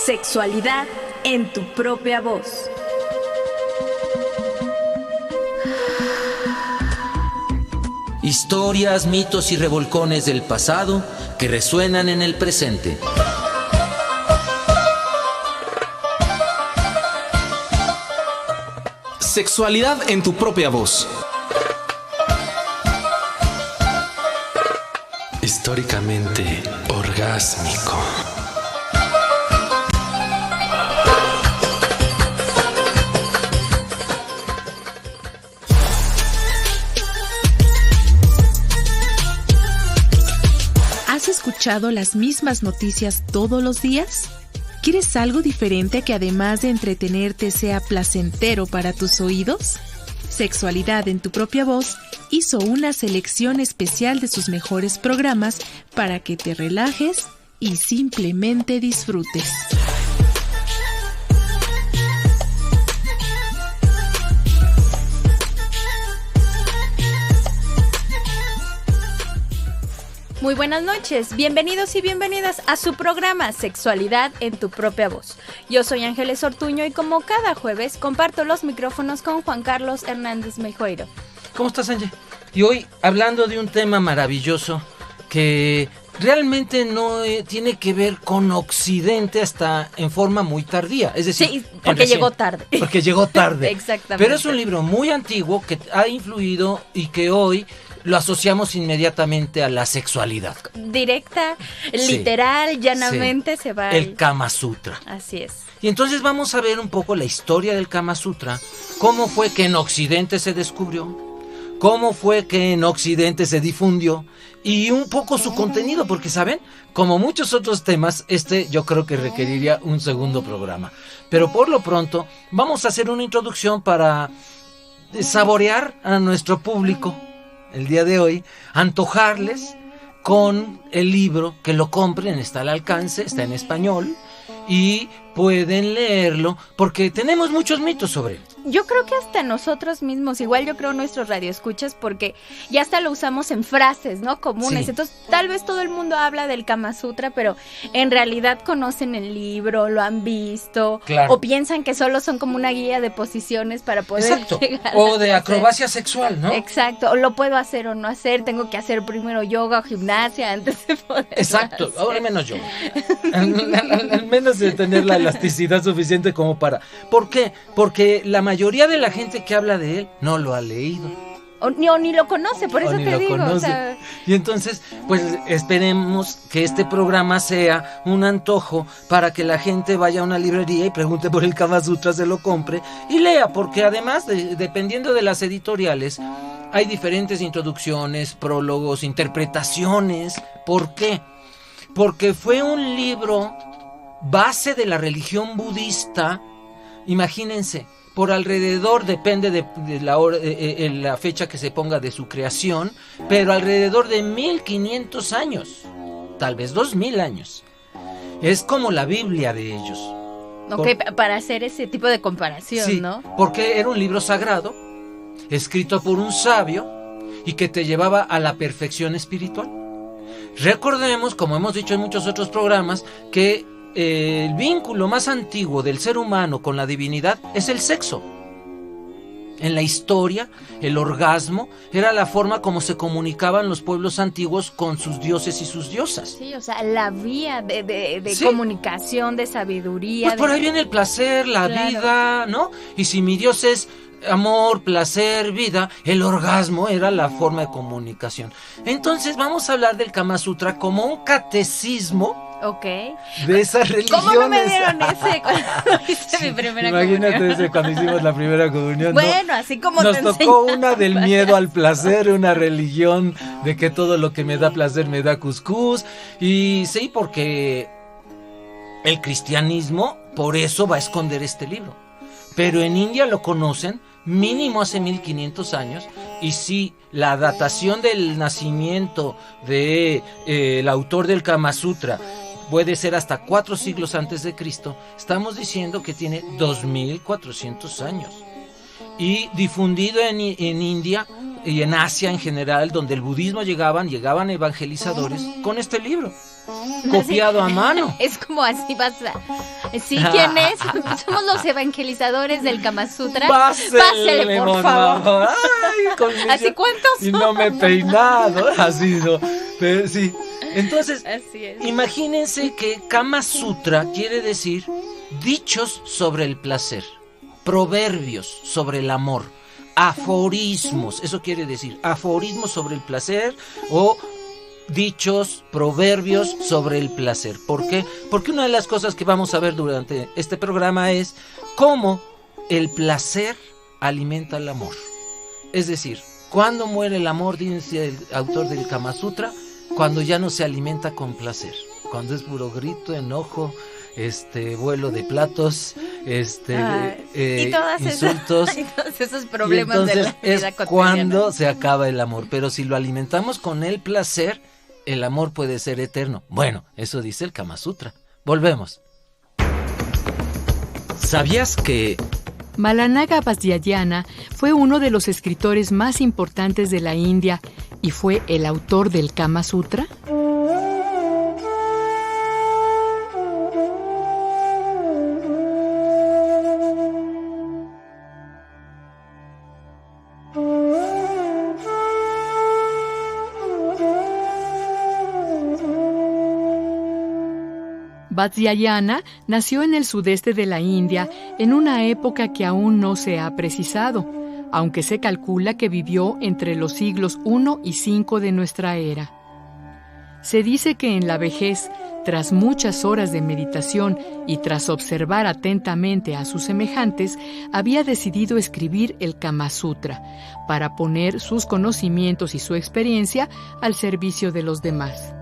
Sexualidad en tu propia voz. Historias, mitos y revolcones del pasado que resuenan en el presente. Sexualidad en tu propia voz. Históricamente orgásmico. ¿Has escuchado las mismas noticias todos los días? ¿Quieres algo diferente que además de entretenerte sea placentero para tus oídos? Sexualidad en tu propia voz hizo una selección especial de sus mejores programas para que te relajes y simplemente disfrutes. Muy buenas noches, bienvenidos y bienvenidas a su programa Sexualidad en tu propia voz. Yo soy Ángeles Ortuño y como cada jueves comparto los micrófonos con Juan Carlos Hernández Meijoiro. ¿Cómo estás, Ángel? Y hoy hablando de un tema maravilloso que realmente no tiene que ver con Occidente hasta en forma muy tardía. Es decir, sí, porque llegó tarde. Porque llegó tarde. Exactamente. Pero es un libro muy antiguo que ha influido y que hoy lo asociamos inmediatamente a la sexualidad. Directa, literal, llanamente sí. Se va. El Kama Sutra. Así es. Y entonces vamos a ver un poco la historia del Kama Sutra, cómo fue que en Occidente se descubrió, cómo fue que en Occidente se difundió y un poco su contenido, porque saben, como muchos otros temas, yo creo que requeriría un segundo programa. Pero por lo pronto vamos a hacer una introducción para saborear a nuestro público el día de hoy, antojarles con el libro, que lo compren, está al alcance, está en español y pueden leerlo porque tenemos muchos mitos sobre él. Yo creo que hasta nosotros mismos, igual yo creo nuestros radioescuchas, porque ya hasta lo usamos en frases, ¿no? Comunes. Sí. Entonces, tal vez todo el mundo habla del Kama Sutra, pero en realidad conocen el libro, lo han visto, claro. O piensan que solo son como una guía de posiciones para poder Exacto. llegar o de acrobacia sexual, ¿no? Exacto, o lo puedo hacer o no hacer, tengo que hacer primero yoga o gimnasia antes de poder. Exacto, hacer. Ahora menos yoga. al menos de tener la elasticidad suficiente como para... ¿Por qué? Porque la mayoría de la gente que habla de él no lo ha leído. O ni lo conoce, por eso te digo. O sea... Y entonces, pues esperemos que este programa sea un antojo para que la gente vaya a una librería y pregunte por el Kama Sutra, se lo compre y lea, porque además, dependiendo de las editoriales, hay diferentes introducciones, prólogos, interpretaciones. ¿Por qué? Porque fue un libro base de la religión budista, imagínense, por alrededor, depende de la fecha que se ponga de su creación, pero alrededor de 1500 años, tal vez 2000 años. Es como la Biblia de ellos. Ok, para hacer ese tipo de comparación, sí, ¿no? Porque era un libro sagrado, escrito por un sabio y que te llevaba a la perfección espiritual. Recordemos, como hemos dicho en muchos otros programas, que el vínculo más antiguo del ser humano con la divinidad es el sexo. En la historia, el orgasmo era la forma como se comunicaban los pueblos antiguos con sus dioses y sus diosas. Sí, o sea, la vía de sí. Comunicación, de sabiduría. Pues por ahí viene el placer, la claro. vida, ¿no? Y si mi dios es amor, placer, vida, el orgasmo era la forma de comunicación. Entonces vamos a hablar del Kama Sutra como un catecismo. Ok. De esas religiones. ¿Cómo no me dieron ese cuando hice mi primera comunión? Imagínate ese cuando hicimos la primera comunión. Bueno, ¿no? Así como nos tocó una del miedo al placer, una religión de que todo lo que me da placer me da cuscús. Y sí, porque el cristianismo por eso va a esconder este libro. Pero en India lo conocen mínimo hace 1500 años, y sí, la datación del nacimiento de el autor del Kama Sutra puede ser hasta 4 siglos antes de Cristo, estamos diciendo que tiene 2400 años. Y difundido en India y en Asia en general, donde el budismo llegaban evangelizadores con este libro. copiado a mano. Es como así vas a... ¿Sí? ¿Quién es? Somos los evangelizadores del Kama Sutra. Pásele, por favor. Ay, ¿Así cuántos y no me he peinado. Así no. Pero sí. Entonces, así es. Imagínense que Kama Sutra quiere decir dichos sobre el placer, proverbios sobre el amor, aforismos, eso quiere decir, aforismos sobre el placer o dichos, proverbios sobre el placer. ¿Por qué? Porque una de las cosas que vamos a ver durante este programa es cómo el placer alimenta el amor. Es decir, ¿cuándo muere el amor? Dice el autor del Kama Sutra, cuando ya no se alimenta con placer, cuando es puro grito, enojo, vuelo de platos, y todas insultos, y todos esos problemas de la vida es cotidiana. cuando se acaba el amor. Pero si lo alimentamos con el placer, el amor puede ser eterno. Bueno, eso dice el Kama Sutra. Volvemos. ¿Sabías que Malananga Vasyayana fue uno de los escritores más importantes de la India y fue el autor del Kama Sutra? Vasyayana nació en el sudeste de la India en una época que aún no se ha precisado, aunque se calcula que vivió entre los siglos I y V de nuestra era. Se dice que en la vejez, tras muchas horas de meditación y tras observar atentamente a sus semejantes, había decidido escribir el Kama Sutra para poner sus conocimientos y su experiencia al servicio de los demás.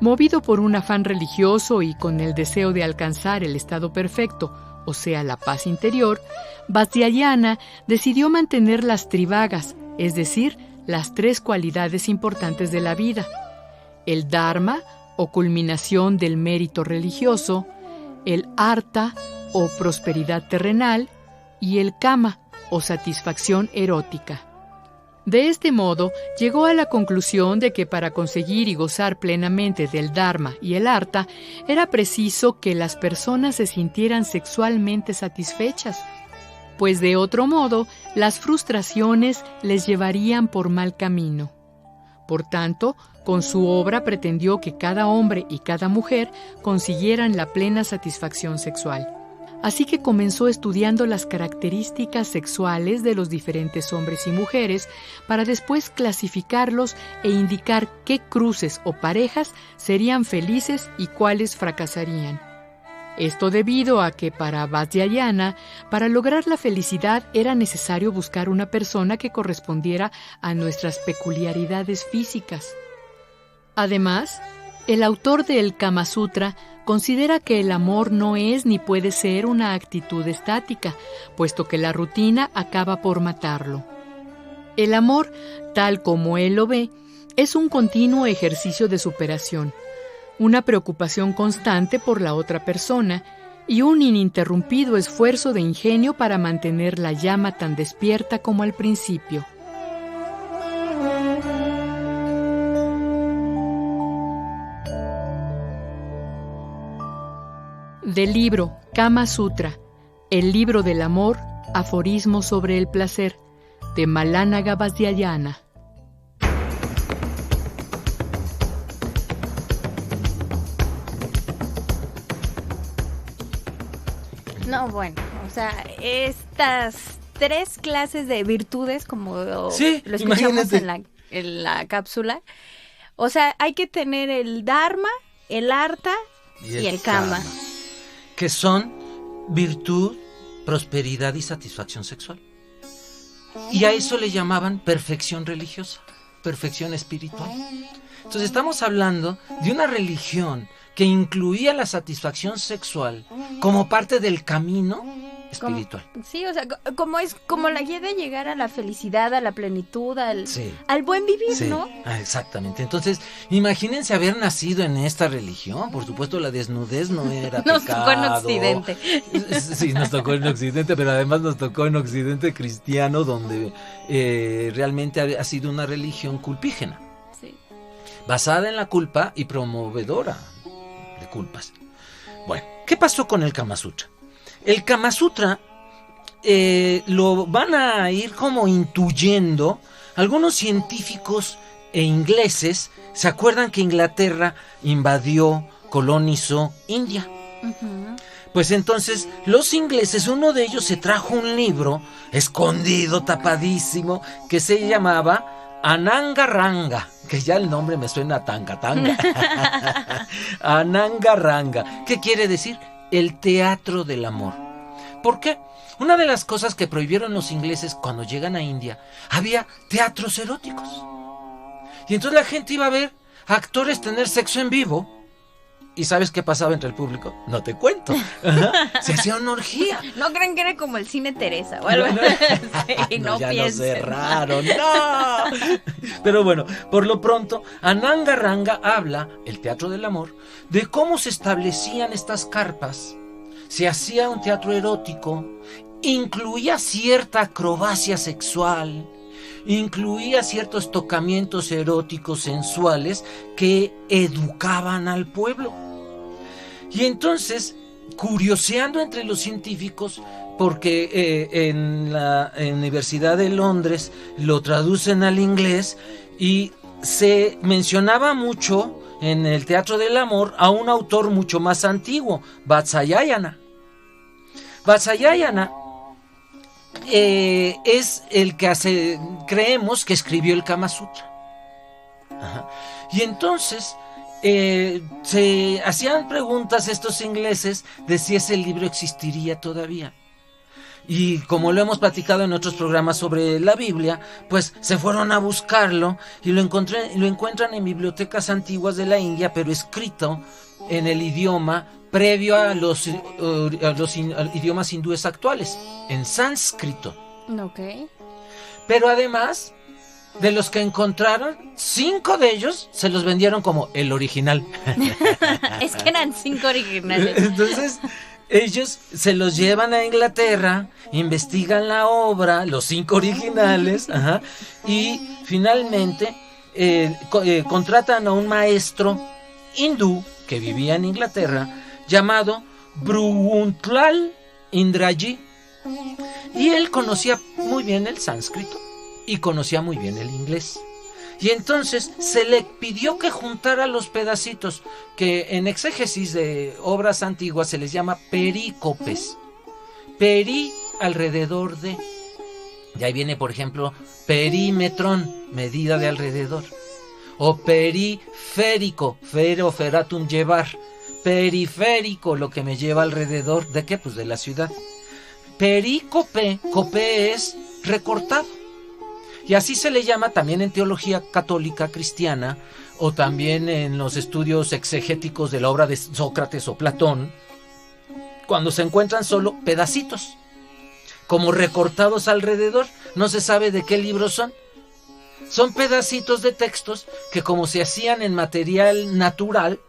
Movido por un afán religioso y con el deseo de alcanzar el estado perfecto, o sea, la paz interior, Vasyayana decidió mantener las trivagas, es decir, las 3 cualidades importantes de la vida: el Dharma, o culminación del mérito religioso, el Artha, o prosperidad terrenal, y el Kama, o satisfacción erótica. De este modo, llegó a la conclusión de que para conseguir y gozar plenamente del Dharma y el Artha, era preciso que las personas se sintieran sexualmente satisfechas, pues de otro modo, las frustraciones les llevarían por mal camino. Por tanto, con su obra pretendió que cada hombre y cada mujer consiguieran la plena satisfacción sexual. Así que comenzó estudiando las características sexuales de los diferentes hombres y mujeres para después clasificarlos e indicar qué cruces o parejas serían felices y cuáles fracasarían. Esto debido a que para Vasyayana, para lograr la felicidad era necesario buscar una persona que correspondiera a nuestras peculiaridades físicas. Además, el autor del Kama Sutra considera que el amor no es ni puede ser una actitud estática, puesto que la rutina acaba por matarlo. El amor, tal como él lo ve, es un continuo ejercicio de superación, una preocupación constante por la otra persona y un ininterrumpido esfuerzo de ingenio para mantener la llama tan despierta como al principio. Del libro Kama Sutra, el libro del amor, aforismos sobre el placer, de Malananga Vasyayana. No, bueno, o sea, estas 3 clases de virtudes, como lo escuchamos en la cápsula, o sea, hay que tener el Dharma, el Artha y el Kama. Que son virtud, prosperidad y satisfacción sexual. Y a eso le llamaban perfección religiosa, perfección espiritual. Entonces estamos hablando de una religión que incluía la satisfacción sexual como parte del camino espiritual. Sí, o sea, como la guía de llegar a la felicidad, a la plenitud, al buen vivir, sí, ¿no? Exactamente. Entonces, imagínense haber nacido en esta religión. Por supuesto, la desnudez no era pecado. Nos tocó en Occidente. Sí, nos tocó en Occidente, pero además nos tocó en Occidente cristiano, donde realmente ha sido una religión culpígena. Sí. basada en la culpa y promovedora de culpas. Bueno, ¿qué pasó con el Kama Sutra? El Kama Sutra lo van a ir como intuyendo algunos científicos ingleses. ¿Se acuerdan que Inglaterra invadió, colonizó India? Uh-huh. Pues entonces los ingleses, uno de ellos se trajo un libro escondido, tapadísimo, que se llamaba Ananga Ranga, que ya el nombre me suena a tanga. Ananga Ranga, ¿qué quiere decir? El teatro del amor. ¿Por qué? Una de las cosas que prohibieron los ingleses cuando llegan a India, había teatros eróticos. Y entonces la gente iba a ver a actores tener sexo en vivo. ¿Y sabes qué pasaba entre el público? No te cuento. Ajá. Se hacía una orgía. No creen que era como el cine Teresa o algo. Sí, no ya piensen. Lo cerraron. ¡No! Pero bueno, por lo pronto, Ananga Ranga habla, el teatro del amor, de cómo se establecían estas carpas. Se hacía un teatro erótico, incluía cierta acrobacia sexual, incluía ciertos tocamientos eróticos sensuales que educaban al pueblo. Y entonces, curioseando entre los científicos, porque en la Universidad de Londres lo traducen al inglés, y se mencionaba mucho en el Teatro del Amor a un autor mucho más antiguo, Vatsyayana. Vatsyayana es el que creemos que escribió el Kama Sutra. Ajá. Y entonces se hacían preguntas estos ingleses de si ese libro existiría todavía. Y como lo hemos platicado en otros programas sobre la Biblia, pues se fueron a buscarlo y lo encuentran en bibliotecas antiguas de la India, pero escrito en el idioma previo a los idiomas hindúes actuales, en sánscrito. Okay. Pero además, de los que encontraron, 5 de ellos se los vendieron como el original. Es que eran 5 originales. Entonces, ellos se los llevan a Inglaterra, investigan la obra, los 5 originales, ajá, y finalmente contratan a un maestro hindú que vivía en Inglaterra, llamado Bhruguntlal Indraji, y él conocía muy bien el sánscrito y conocía muy bien el inglés. Y entonces se le pidió que juntara los pedacitos que en exégesis de obras antiguas se les llama perícopes. Peri, alrededor de. Y ahí viene, por ejemplo, perímetrón, medida de alrededor. O periférico, fero, feratum, llevar. Periférico, lo que me lleva alrededor. ¿De qué? Pues de la ciudad. Perícope, cope es recortado. Y así se le llama también en teología católica cristiana, o también en los estudios exegéticos de la obra de Sócrates o Platón, cuando se encuentran solo pedacitos, como recortados alrededor. No se sabe de qué libros son. Son pedacitos de textos que, como se hacían en material natural,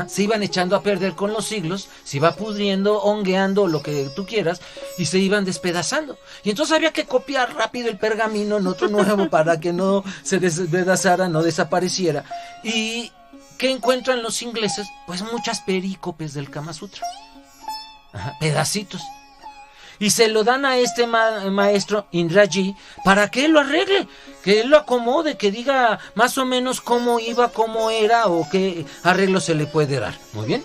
se iban echando a perder con los siglos, se iba pudriendo, hongueando, lo que tú quieras, y se iban despedazando. Y entonces había que copiar rápido el pergamino en otro nuevo para que no se despedazara, no desapareciera. ¿Y qué encuentran los ingleses? Pues muchas perícopes del Kama Sutra. Pedacitos. Y se lo dan a este maestro Indraji para que él lo arregle, que él lo acomode, que diga más o menos cómo iba, cómo era o qué arreglo se le puede dar. Muy bien.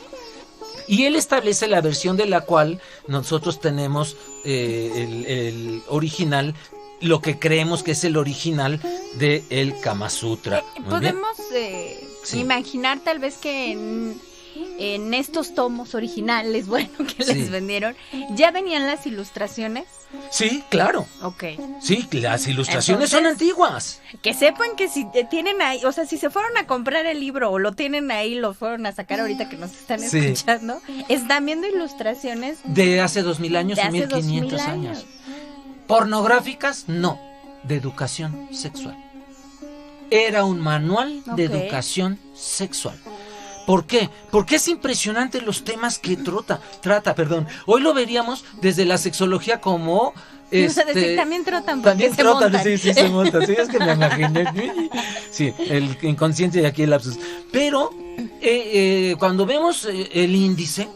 Y él establece la versión de la cual nosotros tenemos el original, lo que creemos que es el original del Kama Sutra. Podemos sí. imaginar tal vez que en estos tomos originales, bueno, que les vendieron, ¿ya venían las ilustraciones? Sí, claro. Ok. Sí, las ilustraciones son antiguas. Que sepan que si tienen ahí, o sea, si se fueron a comprar el libro o lo tienen ahí, lo fueron a sacar ahorita que nos están escuchando, están viendo ilustraciones de hace 2000 años o 1500 años. Pornográficas, no, de educación sexual. Era un manual de educación sexual. ¿Por qué? Porque es impresionante los temas que trata. Hoy lo veríamos desde la sexología como También trotan porque También se trotan, montan. sí, se montan. Sí, es que me imaginé. Sí, el inconsciente y aquí el lapsus. Pero cuando vemos el índice,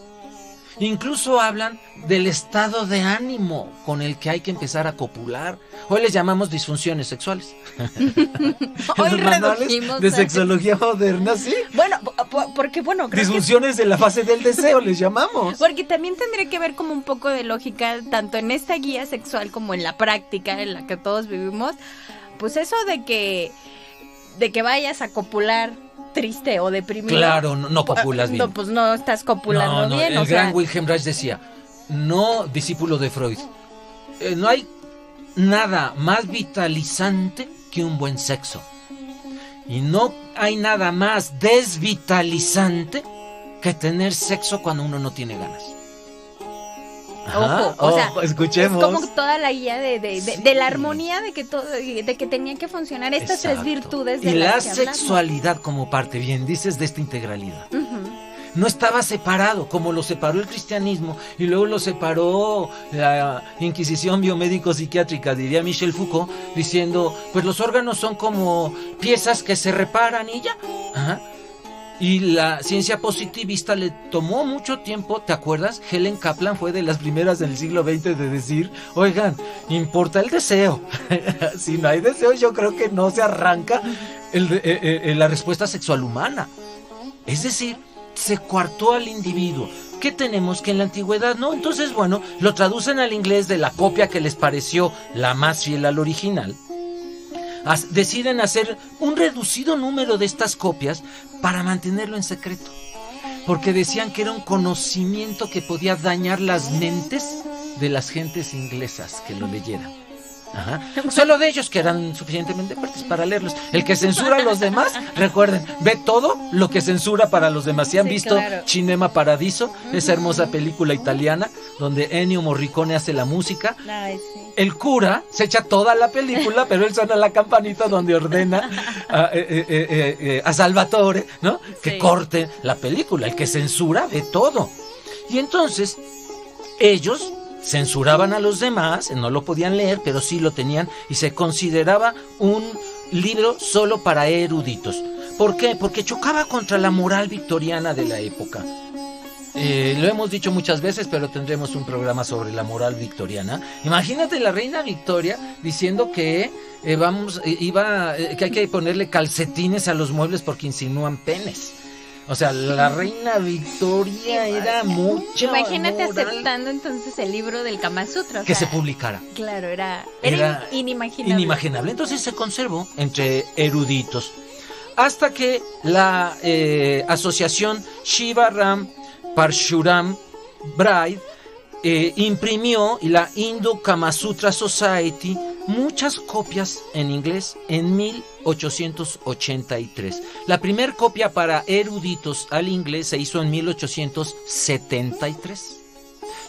incluso hablan del estado de ánimo con el que hay que empezar a copular. Hoy les llamamos disfunciones sexuales. Hoy En los manuales redujimos de a- sexología moderna, sí. Bueno, porque creo que Disfunciones de la fase del deseo les llamamos. porque también tendría que ver como un poco de lógica, tanto en esta guía sexual como en la práctica en la que todos vivimos, pues eso de que vayas a copular triste o deprimido. Claro, no copulas bien. No, pues no estás copulando bien, el o sea, gran Wilhelm Reich decía, no, discípulo de Freud, no hay nada más vitalizante que un buen sexo. Y no hay nada más desvitalizante que tener sexo cuando uno no tiene ganas. ojo, o sea, escuchemos. es como toda la guía de la armonía de que tenían que funcionar estas Exacto. tres virtudes de y la las que hablamos. sexualidad como parte, bien dices, de esta integralidad. Ujú. No estaba separado, como lo separó el cristianismo y luego lo separó la Inquisición biomédico-psiquiátrica, diría Michel Foucault, diciendo, pues los órganos son como piezas que se reparan y ya. Ajá. Y la ciencia positivista le tomó mucho tiempo, ¿te acuerdas? Helen Kaplan fue de las primeras en el siglo XX de decir, oigan, importa el deseo. Si no hay deseo, yo creo que no se arranca la respuesta sexual humana. Es decir, se coartó al individuo. ¿Qué tenemos? Que en la antigüedad no. Entonces, bueno, lo traducen al inglés de la copia que les pareció la más fiel al original. Deciden hacer un reducido número de estas copias para mantenerlo en secreto. Porque decían que era un conocimiento que podía dañar las mentes de las gentes inglesas que lo leyeran. Ajá. Solo de ellos que eran suficientemente fuertes para leerlos. El que censura a los demás, recuerden, ve todo lo que censura para los demás. Si han Sí, visto claro. Cinema Paradiso, esa hermosa película italiana donde Ennio Morricone hace la música, Ay, sí. el cura se echa toda la película, pero él suena la campanita donde ordena a Salvatore, ¿no? Que Sí. corte la película. El que censura ve todo. Y entonces ellos censuraban a los demás, no lo podían leer, pero sí lo tenían y se consideraba un libro solo para eruditos. ¿Por qué? Porque chocaba contra la moral victoriana de la época. Lo hemos dicho muchas veces, pero tendremos un programa sobre la moral victoriana. Imagínate la reina Victoria diciendo que que hay que ponerle calcetines a los muebles porque insinúan penes. O sea, la reina Victoria era mucha Imagínate moral aceptando entonces el libro del Kama Sutra. o que sea, se publicara. Claro, era Inimaginable. inimaginable. Entonces se conservó entre eruditos. Hasta que la asociación Shiva Ram Parshuram Bride imprimió, y la Hindu Kama Sutra Society, muchas copias en inglés en 1883. La primera copia para eruditos al inglés se hizo en 1873.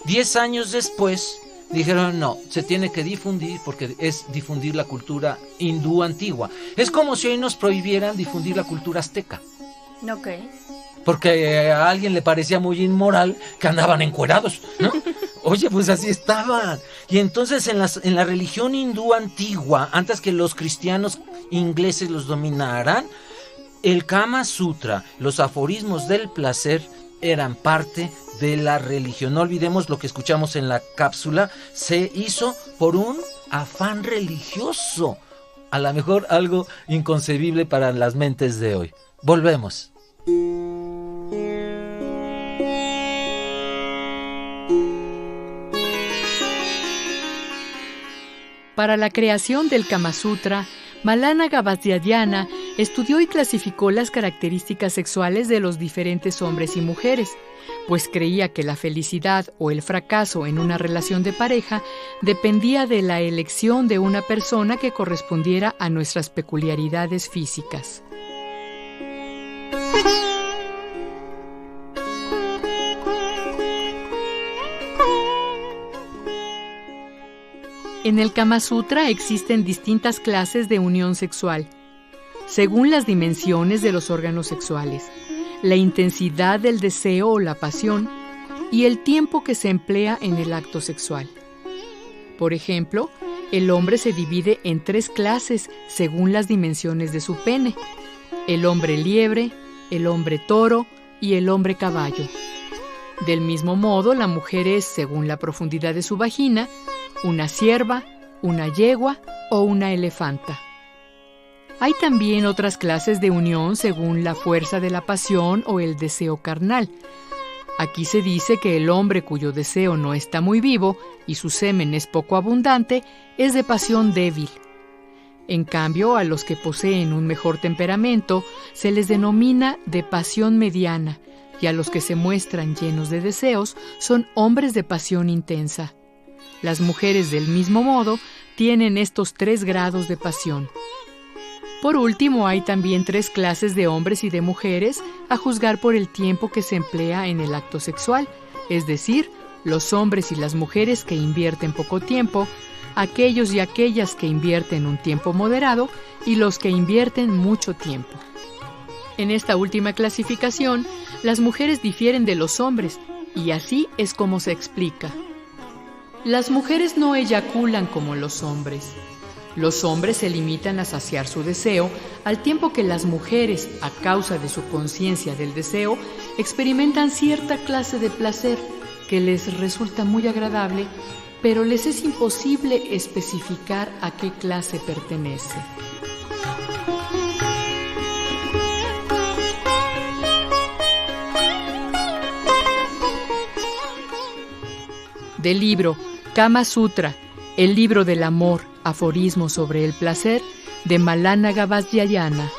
10 años después dijeron, no, se tiene que difundir porque es difundir la cultura hindú antigua. Es como si hoy nos prohibieran difundir la cultura azteca. Ok. Porque a alguien le parecía muy inmoral que andaban encuerados, ¿no? Oye, pues así estaban. Y entonces en la religión hindú antigua, antes que los cristianos ingleses los dominaran, el Kama Sutra, los aforismos del placer, eran parte de la religión. No olvidemos lo que escuchamos en la cápsula, se hizo por un afán religioso. A lo mejor algo inconcebible para las mentes de hoy. Volvemos. Para la creación del Kama Sutra, Malana Gabasdiadiana estudió y clasificó las características sexuales de los diferentes hombres y mujeres, pues creía que la felicidad o el fracaso en una relación de pareja dependía de la elección de una persona que correspondiera a nuestras peculiaridades físicas. En el Kama Sutra existen distintas clases de unión sexual, según las dimensiones de los órganos sexuales, la intensidad del deseo o la pasión y el tiempo que se emplea en el acto sexual. Por ejemplo, el hombre se divide en 3 clases según las dimensiones de su pene: el hombre liebre, el hombre toro y el hombre caballo. Del mismo modo, la mujer es, según la profundidad de su vagina, una cierva, una yegua o una elefanta. Hay también otras clases de unión según la fuerza de la pasión o el deseo carnal. Aquí se dice que el hombre cuyo deseo no está muy vivo y su semen es poco abundante es de pasión débil. En cambio, a los que poseen un mejor temperamento se les denomina de pasión mediana, y a los que se muestran llenos de deseos son hombres de pasión intensa. Las mujeres, del mismo modo, tienen estos 3 grados de pasión. Por último, hay también 3 clases de hombres y de mujeres a juzgar por el tiempo que se emplea en el acto sexual, es decir, los hombres y las mujeres que invierten poco tiempo, aquellos y aquellas que invierten un tiempo moderado y los que invierten mucho tiempo. En esta última clasificación, las mujeres difieren de los hombres, y así es como se explica. Las mujeres no eyaculan como los hombres. Los hombres se limitan a saciar su deseo, al tiempo que las mujeres, a causa de su conciencia del deseo, experimentan cierta clase de placer que les resulta muy agradable, pero les es imposible especificar a qué clase pertenece. Del libro Kama Sutra, el libro del amor, aforismos sobre el placer, de Malana Vajrayana.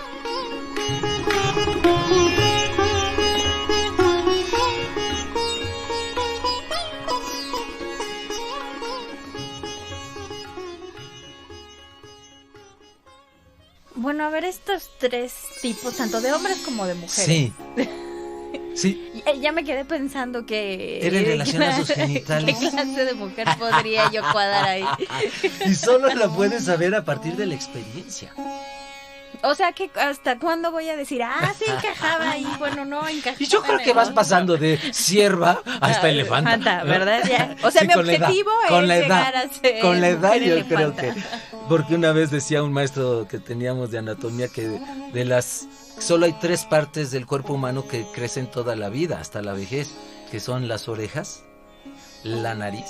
Bueno, a ver, estos 3 tipos, tanto de hombres como de mujeres. Sí. Sí. Ya me quedé pensando que... Era en relación a sus genitales. ¿Qué clase de mujer podría yo cuadrar ahí? Y solo lo puedes saber a partir de la experiencia. O sea, que ¿hasta cuándo voy a decir, sí encajaba ahí? Bueno, no encajaba. Y yo creo que vas pasando de cierva hasta elefanta, ¿verdad? Ya. O sea, sí, mi objetivo es llegar a ser con la edad yo creo elefanta. que... Porque una vez decía un maestro que teníamos de anatomía que de las... Solo hay 3 partes del cuerpo humano que crecen toda la vida, hasta la vejez, que son las orejas, la nariz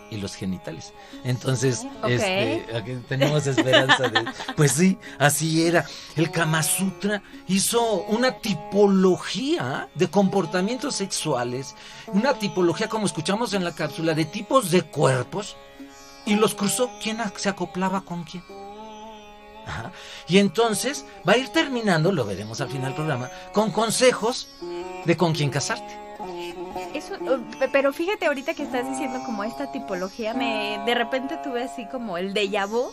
y los genitales. Entonces, aquí tenemos esperanza de... Pues sí, así era. El Kama Sutra hizo una tipología de comportamientos sexuales, una tipología, como escuchamos en la cápsula, de tipos de cuerpos, y los cruzó. ¿Quién se acoplaba con quién? Ajá. Y entonces va a ir terminando, lo veremos al final del programa, con consejos de con quién casarte. Eso, pero fíjate, ahorita que estás diciendo como esta tipología, de repente tuve así como el déjà vu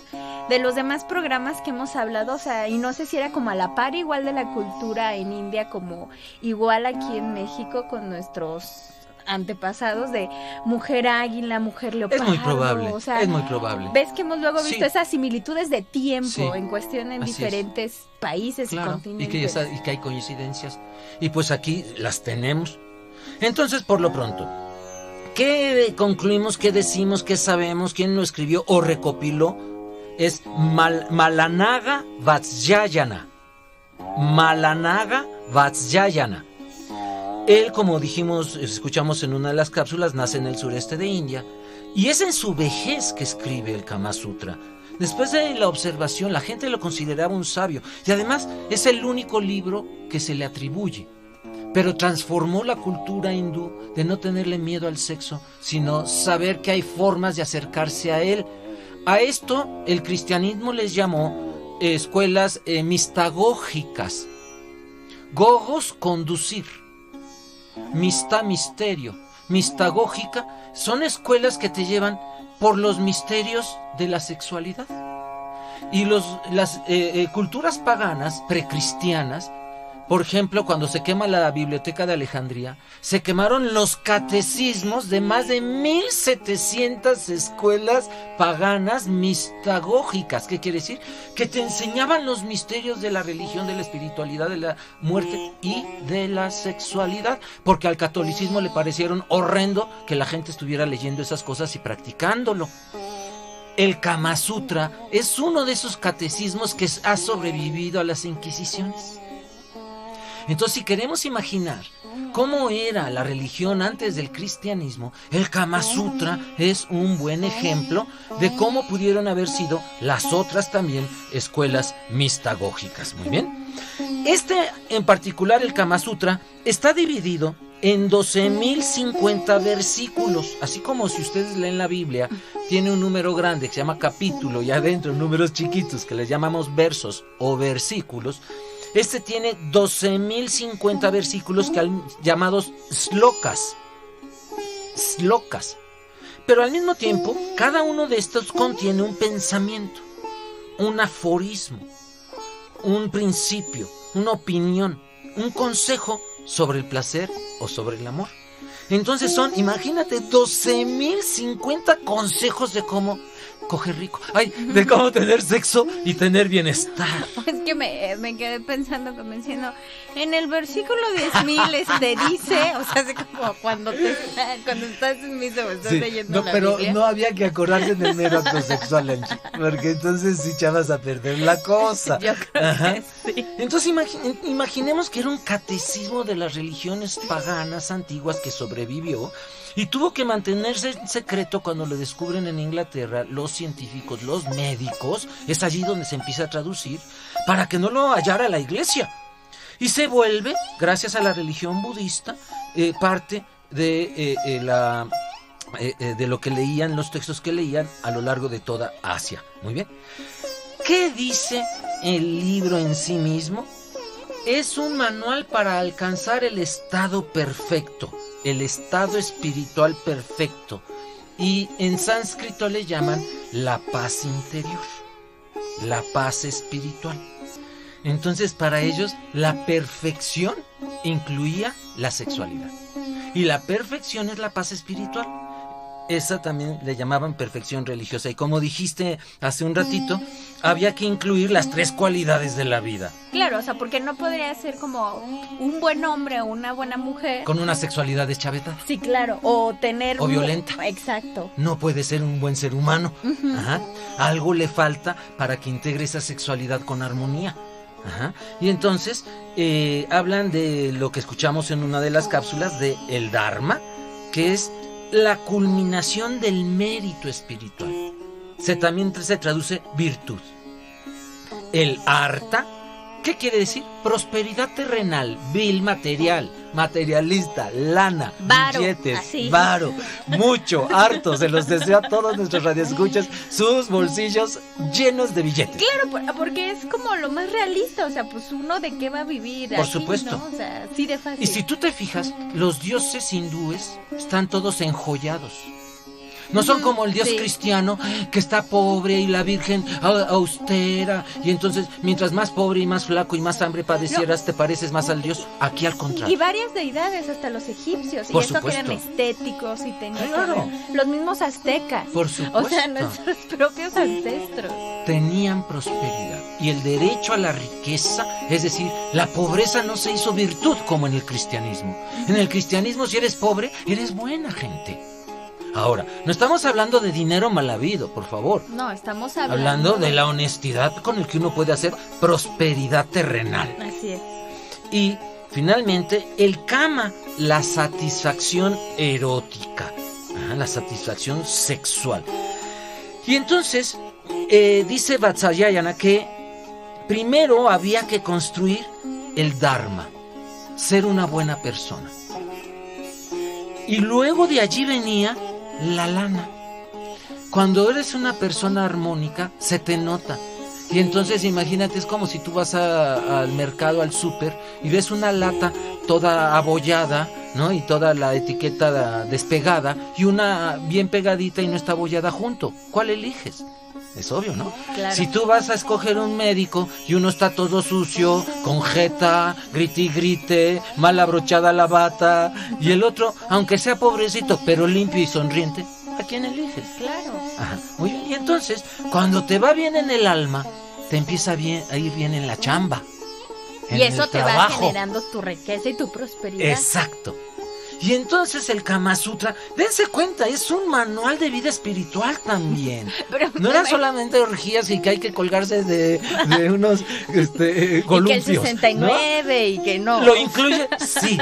de los demás programas que hemos hablado, o sea, y no sé si era como a la par igual de la cultura en India como igual aquí en México con nuestros antepasados de mujer águila, mujer leopardo. Es muy probable, o sea, es muy probable. Ves que hemos luego visto Sí. esas similitudes de tiempo Sí, en cuestión en así es. diferentes países y Claro, continentes. y que hay coincidencias. Y pues aquí las tenemos. Entonces, por lo pronto, ¿qué concluimos, qué decimos, qué sabemos, quién lo escribió o recopiló? Es Malana Vajrayana. Malana Vajrayana. Él, como dijimos, escuchamos en una de las cápsulas, nace en el sureste de India y es en su vejez que escribe el Kama Sutra. Después de la observación, la gente lo consideraba un sabio y además es el único libro que se le atribuye. Pero transformó la cultura hindú de no tenerle miedo al sexo, sino saber que hay formas de acercarse a él. A esto el cristianismo les llamó escuelas mistagógicas. Gogos, conducir. Mista, misterio. Mistagógica son escuelas que te llevan por los misterios de la sexualidad. Y las culturas paganas, precristianas, por ejemplo, cuando se quema la Biblioteca de Alejandría, se quemaron los catecismos de más de 1700 escuelas paganas mistagógicas. ¿Qué quiere decir? Que te enseñaban los misterios de la religión, de la espiritualidad, de la muerte y de la sexualidad, porque al catolicismo le parecieron horrendo que la gente estuviera leyendo esas cosas y practicándolo. el Kama Sutra es uno de esos catecismos que ha sobrevivido a las Inquisiciones. Entonces, si queremos imaginar cómo era la religión antes del cristianismo, el Kama Sutra es un buen ejemplo de cómo pudieron haber sido las otras también escuelas mistagógicas. Muy bien. En particular, el Kama Sutra, está dividido en 12.050 versículos, así como si ustedes leen la Biblia, tiene un número grande que se llama capítulo y adentro números chiquitos que les llamamos versos o versículos. Este tiene 12.050 versículos llamados slokas. Pero al mismo tiempo, cada uno de estos contiene un pensamiento, un aforismo, un principio, una opinión, un consejo sobre el placer o sobre el amor. Entonces imagínate, 12.050 consejos de cómo coger rico, de cómo tener sexo y tener bienestar. Es que me quedé pensando, diciendo, en el versículo 10.000 dice, o sea, así como cuando estás en misa o estás leyendo la pero Biblia. No había que acordarse en el mero acto sexual, Angie, porque entonces sí echabas a perder la cosa. Yo creo que sí. Entonces imaginemos que era un catecismo de las religiones paganas antiguas que sobrevivió y tuvo que mantenerse en secreto cuando lo descubren en Inglaterra los científicos, los médicos. Es allí donde se empieza a traducir para que no lo hallara la iglesia. Y se vuelve, gracias a la religión budista, parte de lo que leían, los textos que leían a lo largo de toda Asia. Muy bien. ¿Qué dice el libro en sí mismo? Es un manual para alcanzar el estado perfecto, el estado espiritual perfecto. Y en sánscrito le llaman la paz interior, la paz espiritual. Entonces, para ellos, la perfección incluía la sexualidad. Y la perfección es la paz espiritual. Esa también le llamaban perfección religiosa. Y como dijiste hace un ratito, había que incluir las 3 cualidades de la vida. Claro, o sea, porque no podría ser como un buen hombre o una buena mujer con una sexualidad deschavetada. Sí, claro. O tener... O violenta. Exacto. No puede ser un buen ser humano. Uh-huh. Ajá. Algo le falta para que integre esa sexualidad con armonía. Ajá. Y entonces hablan de lo que escuchamos en una de las cápsulas de el Dharma, que es la culminación del mérito espiritual. También se traduce virtud. El Artha, ¿qué quiere decir? Prosperidad terrenal, vil material, materialista, lana, varo, billetes, así. Varo, mucho, harto. Se los deseo a todos nuestros radioescuchas, sus bolsillos llenos de billetes. Claro, porque es como lo más realista, o sea, pues uno de qué va a vivir. Por aquí, supuesto. ¿no? O sea, sí de fácil. Y si tú te fijas, los dioses hindúes están todos enjollados. No son como el dios cristiano que está pobre y la virgen austera. Y entonces, mientras más pobre y más flaco y más hambre padecieras, te pareces más al dios. Aquí al contrario. Y varias deidades, hasta los egipcios. Por y eso supuesto. que eran estéticos y tenían claro. Los mismos aztecas. Por supuesto. O sea, nuestros propios ancestros. Tenían prosperidad y el derecho a la riqueza, es decir, la pobreza no se hizo virtud como en el cristianismo. En el cristianismo, si eres pobre, eres buena gente. Ahora, no estamos hablando de dinero mal habido, por favor. No, estamos hablando... Hablando de la honestidad con el que uno puede hacer prosperidad terrenal. Así es. Y, finalmente, el Kama, la satisfacción erótica, la satisfacción sexual. Y entonces, dice Vatsyayana que primero había que construir el Dharma, ser una buena persona. Y luego de allí venía la lana. Cuando eres una persona armónica, se te nota. Y entonces imagínate, es como si tú vas al mercado, al súper, y ves una lata toda abollada, ¿no? Y toda la etiqueta despegada, y una bien pegadita y no está abollada junto. ¿Cuál eliges? Es obvio, ¿no? Claro. Si tú vas a escoger un médico y uno está todo sucio, con jeta, grite y grite, mal abrochada la bata, y el otro, aunque sea pobrecito, pero limpio y sonriente, ¿a quién eliges? Claro. Ajá. Muy bien. Y entonces, cuando te va bien en el alma, te empieza a ir bien en la chamba. Y eso te va generando tu riqueza y tu prosperidad. Exacto. Y entonces el Kama Sutra, dense cuenta, es un manual de vida espiritual también. Pero no eran solamente orgías y que hay que colgarse de unos columpios. Y que el 69 ¿no? y que no. Lo incluye, sí,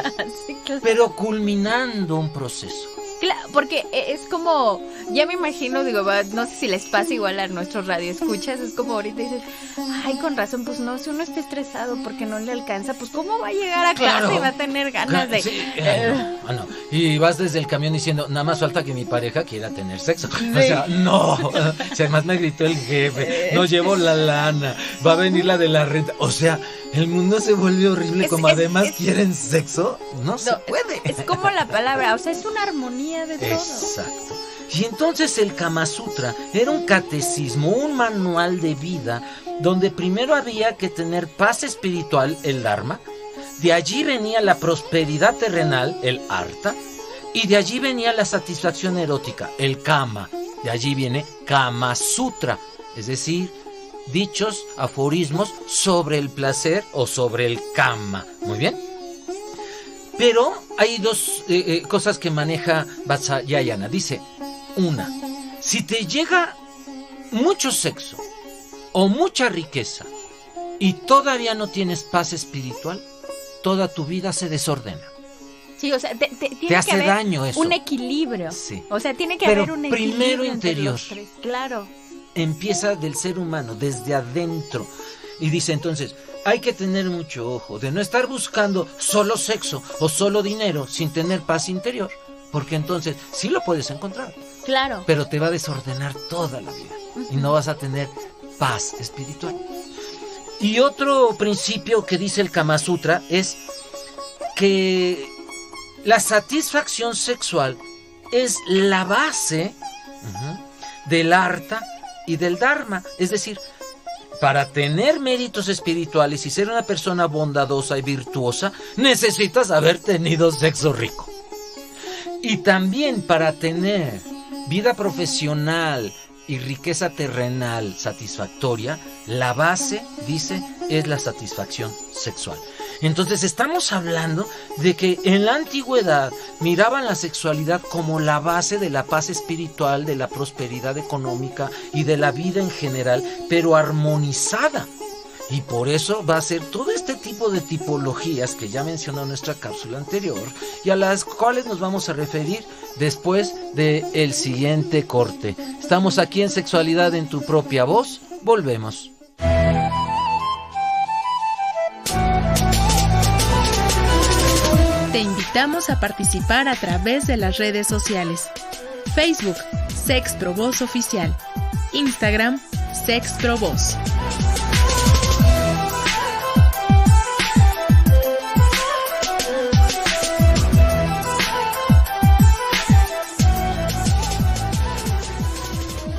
Sí, claro. pero culminando un proceso. Claro, porque es como, ya me imagino, digo, no sé si les pasa igual a nuestros radioescuchas, es como ahorita dices, ay, con razón, pues no, si uno está estresado porque no le alcanza, pues cómo va a llegar a clase y va a tener ganas de... Sí, no. Y vas desde el camión diciendo, nada más falta que mi pareja quiera tener sexo. Sí. O sea, no, si además me gritó el jefe, no llevo la lana, va a venir la de la renta. O sea, el mundo se vuelve horrible, como además quieren sexo, no se puede. Es como la palabra, o sea, es una armonía de todo. Exacto. Y entonces el Kama Sutra era un catecismo, un manual de vida, donde primero había que tener paz espiritual, el Dharma, de allí venía la prosperidad terrenal, el Artha, y de allí venía la satisfacción erótica, el Kama. De allí viene Kama Sutra, es decir, dichos aforismos sobre el placer o sobre el Kama. Muy bien. Pero hay dos cosas que maneja Vatsyayana. Dice, una, si te llega mucho sexo o mucha riqueza y todavía no tienes paz espiritual, toda tu vida se desordena. Sí, o sea, tiene te hace que haber daño eso. un equilibrio. Sí. O sea, tiene que Pero haber un equilibrio primero entre interior. los tres. Claro. Empieza del ser humano, desde adentro. Y dice entonces, hay que tener mucho ojo de no estar buscando solo sexo o solo dinero sin tener paz interior, porque entonces sí lo puedes encontrar, Claro. pero te va a desordenar toda la vida y no vas a tener paz espiritual. Y otro principio que dice el Kama Sutra es que la satisfacción sexual es la base del Artha y del Dharma, es decir, para tener méritos espirituales y ser una persona bondadosa y virtuosa, necesitas haber tenido sexo rico. Y también para tener vida profesional y riqueza terrenal satisfactoria, la base, dice, es la satisfacción sexual. Entonces estamos hablando de que en la antigüedad miraban la sexualidad como la base de la paz espiritual, de la prosperidad económica y de la vida en general, pero armonizada. Y por eso va a ser todo este tipo de tipologías que ya mencionó en nuestra cápsula anterior y a las cuales nos vamos a referir después del siguiente corte. Estamos aquí en Sexualidad en tu propia voz. Volvemos. Te invitamos a participar a través de las redes sociales. Facebook, Sexprovoz Oficial. Instagram, Sexprovoz.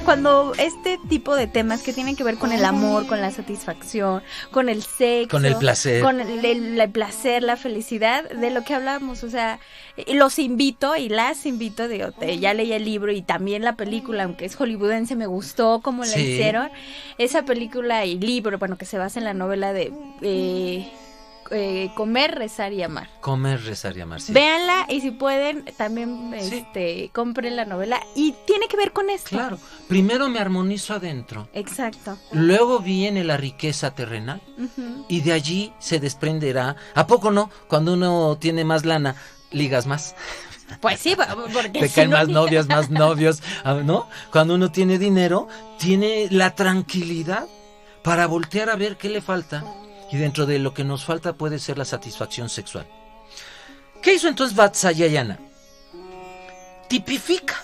Cuando este tipo de temas que tienen que ver con el amor, con la satisfacción, con el sexo, con el placer, con el placer, la felicidad, de lo que hablamos, o sea, los invito y las invito, digo, ya leí el libro y también la película, aunque es hollywoodense, me gustó cómo la hicieron, esa película y libro, bueno, que se basa en la novela de Comer, Rezar y Amar. Comer, Rezar y Amar, sí. Véanla y si pueden también compren la novela y tiene que ver con esto. Claro, primero me armonizo adentro. Exacto. Luego viene la riqueza terrenal y de allí se desprenderá. ¿A poco no? Cuando uno tiene más lana, ligas más. Pues sí, porque te caen más novias, más novios, ¿no? Cuando uno tiene dinero, tiene la tranquilidad para voltear a ver qué le falta. Y dentro de lo que nos falta puede ser la satisfacción sexual. ¿Qué hizo entonces Vatsyayana? Tipifica.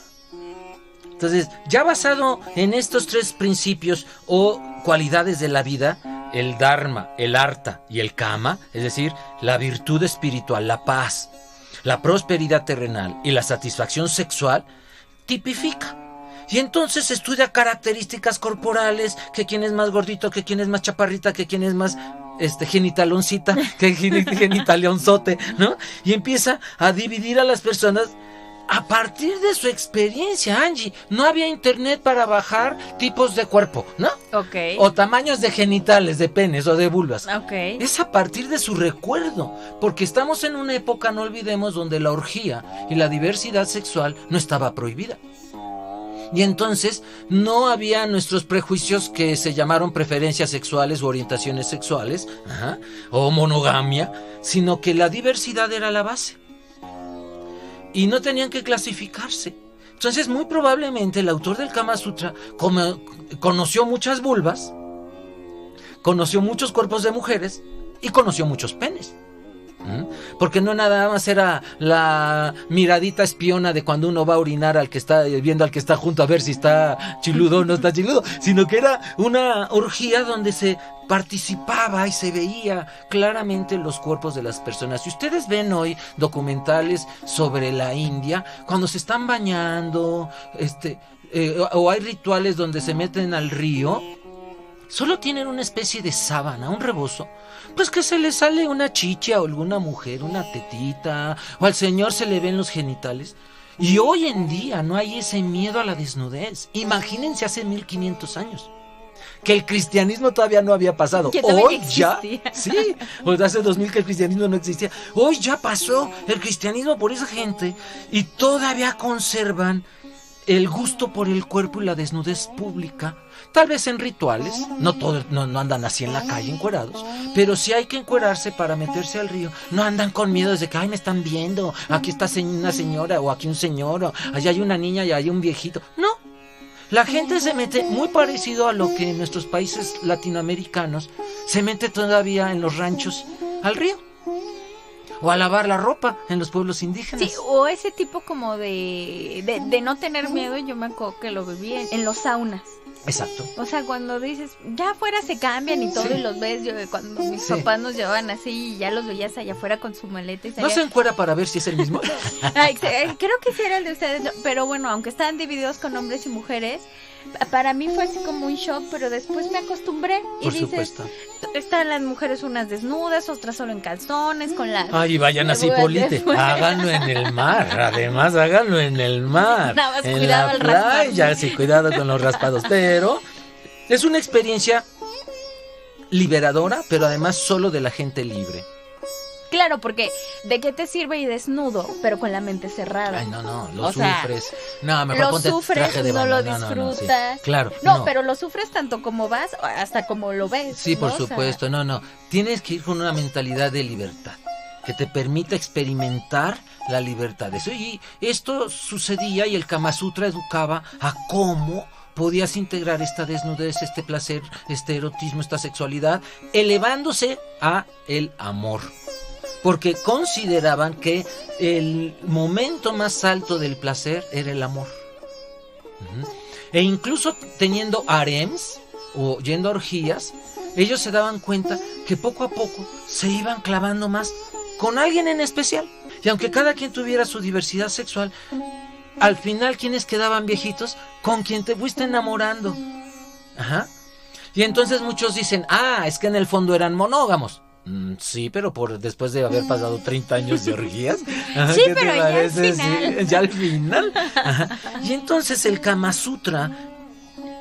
Entonces, ya basado en estos tres principios o cualidades de la vida, el Dharma, el Artha y el Kama, es decir, la virtud espiritual, la paz, la prosperidad terrenal y la satisfacción sexual, tipifica. Y entonces estudia características corporales, que quién es más gordito, que quién es más chaparrita, que quién es más genitaloncita, que genitalionzote, ¿no? Y empieza a dividir a las personas A partir de su experiencia, Angie, no había internet para bajar tipos de cuerpo, ¿no? Ok. O tamaños de genitales, de penes o de vulvas. Ok. Es a partir de su recuerdo, porque estamos en una época, no olvidemos, donde la orgía y la diversidad sexual no estaba prohibida. Y entonces no había nuestros prejuicios que se llamaron preferencias sexuales o orientaciones sexuales, o monogamia, sino que la diversidad era la base. Y no tenían que clasificarse. Entonces, muy probablemente el autor del Kama Sutra conoció muchas vulvas, conoció muchos cuerpos de mujeres y conoció muchos penes. Porque no nada más era la miradita espiona de cuando uno va a orinar al que está viendo al que está junto a ver si está chiludo o no está chiludo, sino que era una orgía donde se participaba y se veía claramente los cuerpos de las personas. Si ustedes ven hoy documentales sobre la India, cuando se están bañando, o hay rituales donde se meten al río, solo tienen una especie de sábana, un rebozo, pues que se le sale una chicha o alguna mujer, una tetita, o al señor se le ven los genitales. Y hoy en día no hay ese miedo a la desnudez. Imagínense hace 1500 años, que el cristianismo todavía no había pasado. Hoy ya, sí, pues hace 2000 que el cristianismo no existía. Hoy ya pasó el cristianismo por esa gente y todavía conservan el gusto por el cuerpo y la desnudez pública. Tal vez en rituales, no andan así en la calle encuerados, pero si hay que encuerarse para meterse al río, no andan con miedo de que, ay, me están viendo, aquí está una señora, o aquí un señor, o allá hay una niña y hay un viejito. No, la gente se mete muy parecido a lo que en nuestros países latinoamericanos se mete todavía en los ranchos al río. O a lavar la ropa en los pueblos indígenas. Sí, o ese tipo como de no tener miedo, yo me acuerdo que lo viví en los saunas. Exacto. O sea, cuando dices, ya afuera se cambian y todo, y los ves, yo cuando mis papás nos llevaban así, y ya los veías allá afuera con su maleta y salían. ¿No se encuera para ver si es el mismo? Ay, creo que sí era el de ustedes, pero bueno, aunque estaban divididos con hombres y mujeres, para mí fue así como un shock, pero después me acostumbré. Y por dices, supuesto. Están las mujeres unas desnudas, otras solo en calzones, con las... Ay, vayan así, Polite. Háganlo en el mar. Además, háganlo en el mar. Nada más en cuidado la al raspar. playa, sí, cuidado con los raspados. Pero es una experiencia liberadora, pero además solo de la gente libre. Claro, porque ¿de qué te sirve ir desnudo, pero con la mente cerrada? Ay, no, lo sufres. No, mejor lo ponte sufres, traje de no baño. lo disfrutas. Sí. Claro. No, pero lo sufres tanto como vas, hasta como lo ves. Sí, por ¿no? supuesto. O sea, no. Tienes que ir con una mentalidad de libertad, que te permita experimentar la libertad. Y esto sucedía y el Kama Sutra educaba a cómo podías integrar esta desnudez, este placer, este erotismo, esta sexualidad, elevándose a el amor. Porque consideraban que el momento más alto del placer era el amor. E incluso teniendo harems o yendo a orgías, ellos se daban cuenta que poco a poco se iban clavando más con alguien en especial. Y aunque cada quien tuviera su diversidad sexual, al final, ¿quiénes quedaban viejitos? Con quien te fuiste enamorando. Y entonces muchos dicen, es que en el fondo eran monógamos. Sí, pero después de haber pasado 30 años de orgías. Sí, pero ya al final. Sí, ya al final. Y entonces el Kama Sutra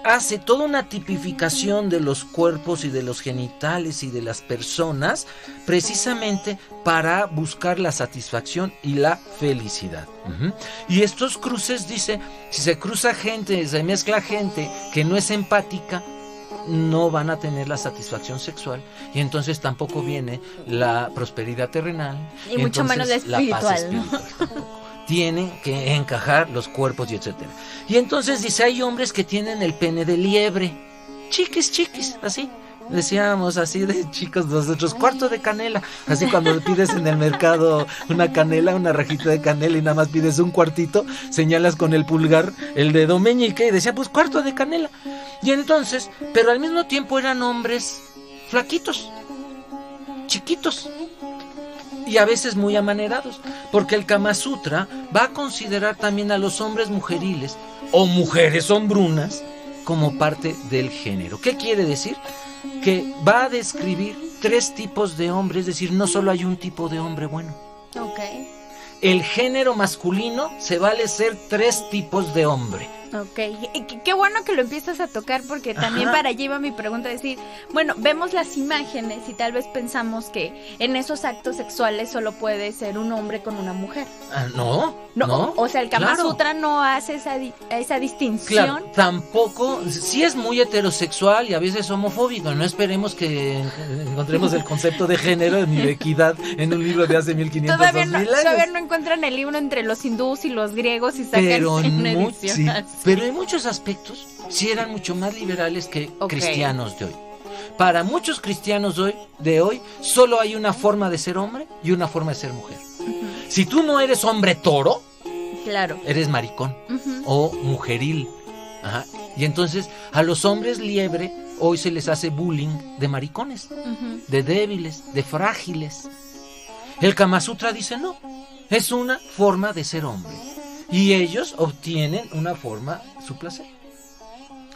hace toda una tipificación de los cuerpos y de los genitales y de las personas, precisamente para buscar la satisfacción y la felicidad. Y estos cruces, dice, si se cruza gente, se mezcla gente que no es empática, no van a tener la satisfacción sexual y entonces tampoco viene la prosperidad terrenal y mucho menos la espiritual, paz espiritual, ¿no? Tienen que encajar los cuerpos y etcétera. Y entonces dice, hay hombres que tienen el pene de liebre, chiquis, así. Decíamos así de chicos nosotros, cuarto de canela. Así cuando pides en el mercado una canela, una rajita de canela y nada más pides un cuartito, señalas con el pulgar el dedo meñique y decía, pues cuarto de canela. Y entonces, pero al mismo tiempo eran hombres flaquitos, chiquitos y a veces muy amanerados, porque el Kama Sutra va a considerar también a los hombres mujeriles o mujeres hombrunas como parte del género. ¿Qué quiere decir? Que va a describir 3 tipos de hombres, es decir, no solo hay un tipo de hombre bueno. Ok. el género masculino se vale ser 3 tipos de hombre. Ok, qué bueno que lo empiezas a tocar porque también para allá iba mi pregunta, decir, bueno, vemos las imágenes y tal vez pensamos que en esos actos sexuales solo puede ser un hombre con una mujer. No. O sea, el Kama claro. Sutra no hace esa distinción. Claro, tampoco, sí es muy heterosexual y a veces homofóbico. No esperemos que encontremos el concepto de género ni de equidad en un libro de hace 1500, 2000 años. Todavía no encuentran el libro entre los hindús y los griegos y sacan una edición sí, así. pero en muchos aspectos sí eran mucho más liberales que cristianos de hoy. Para muchos cristianos de hoy solo hay una forma de ser hombre y una forma de ser mujer. Si tú no eres hombre toro, claro, eres maricón o mujeril. Ajá. Y entonces a los hombres liebre hoy se les hace bullying de maricones, de débiles, de frágiles. El Kama Sutra dice no, es una forma de ser hombre. Y ellos obtienen una forma, su placer.